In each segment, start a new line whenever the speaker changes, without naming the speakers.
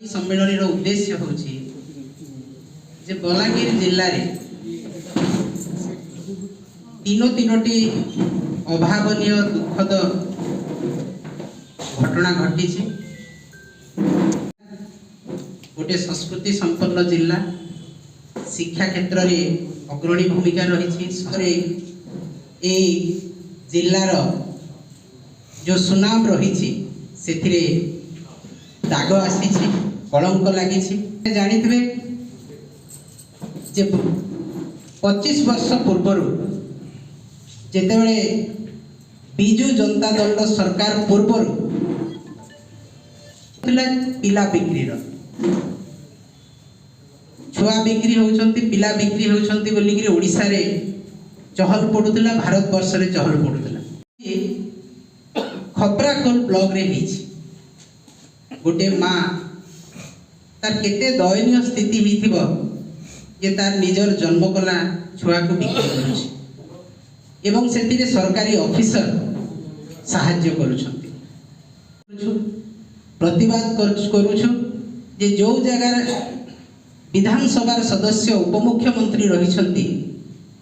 सम्मेलन उद्देश्य हूँ बलांगीर जिले में तीनोटी अभावनीय दुखद घटना घटी। गोटे संस्कृति संपन्न जिला, शिक्षा क्षेत्र में अग्रणी भूमिका रही। जिलार जो सुनाम रही से दाग आसी, कलंक लगी। जानिथे 25 वर्ष पूर्व जेतेबेले बिजु जनता दल सरकार पूर्व पिला बिक्री छुआ बिक्री होउछंती, पिला बिक्री होउछंती बोली कि ओडिसा रे चहल पड़ुतला, भारत वर्ष रे चहल पड़ुतला। खपराखोल ब्लॉक रे हिची गोटे माँ तार केते दयनीय स्थिति हिथिबो जे तार निजर जन्म कला छुआ को बिक्री करूछि एवं सेतिरे सरकारी ऑफिसर साहाय्य करूछंती। प्रतिवाद करूछु जे जो जगह विधानसभा सदस्य उपमुख्यमंत्री रहिछंती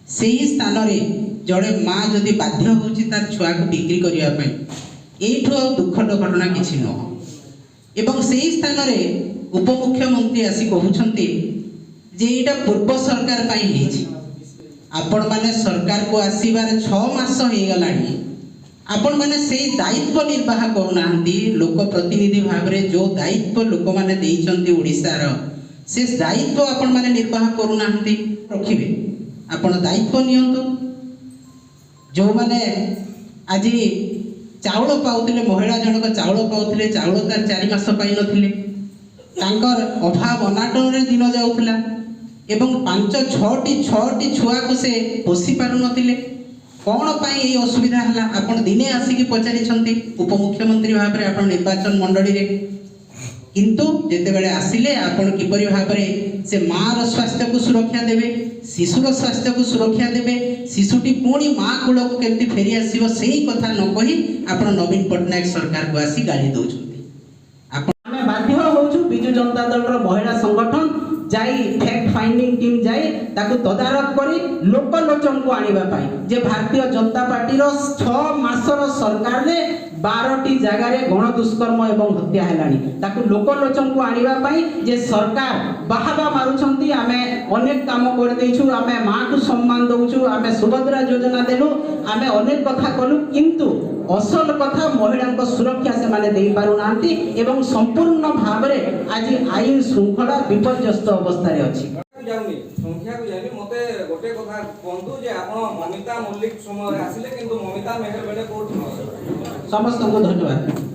सेही स्थान रे जड़े माँ जदि बाध्य होउछि तार छुआ को बिक्री करिया पई एठो दुखद घटना किछि न एवं सेही स्थान रे उपमुख्यमंत्री आसी कहउछंती जे एटा पूर्व सरकार पई हिछि। आपण माने सरकार को आसीबार 6 मास हो गलानी, आपण माने सेही दायित्व निर्वाह करूनाहंती। लोक प्रतिनिधि भाव रे जो दायित्व लोक माने देइचंती ओडिसा रो से दायित्व आपण माने निर्वाह करूनाहंती। रखिबे आपण दायित्व नियंतु। जो माने आज चाउल पाउथिले, महिला जनक चाउल पाउथिले, चाउल तार 4 मास पाई नथिले, तांकर अभाव अनाटन रे दिन जाउथला एवं 5-6टी छुआ को से पोषी पारु नथिले। कौन पाई ये असुविधा हला आपण दिने आसिकी पचारि छंती उपमुख्यमंत्री भाव रे आपण निर्वाचन मंडली रे, किंतु जेते बेले आसिले आपण किपरि भाव रे से माँ रो स्वास्थ्य को सुरक्षा देबे, शिशुर स्वास्थ्य को सुरक्षा देबे, शिशुटी पुणी माँ कूल को केमती फेरी आसीबो सेही कथा न कहि आपण नवीन पटनायक सरकार को आसी गाली दउछंती।
आमे बाध्य होउछु बिजु जनता दल रो महिला संगठन जाई फैक्ट फाइंडिंग टीम जाई ताकू तदारक करी लोकलोचन को आनिबा पाई जे भारतीय जनता पार्टी रो 6 मासर सरकार ने 12टी जगह रे गण दुष्कर्म एवं हत्या हेलानी ताकू लोकलोचन को आनिबा पाई जे सरकार बाहाबा मारुछंती। आमे अनेक काम कर देइछु, आमे मां को सम्मान दउछु, आमे सुभद्रा योजना देलु, आमे अनेक कथा कलु, किंतु असल कथा महिला को सुरक्षा से माने देई पारु नांती एवं संपूर्ण भाव रे आज आईन श्रृंखला विपर्यस्त अवस्था रे अछि।
जाउनी संख्या को जानी मते गोटे कथा कोंतु जे आपण ममिता मल्लिक समय आसिले किंतु ममिता मेहर बेले कोठ
समस्त को धन्यवाद।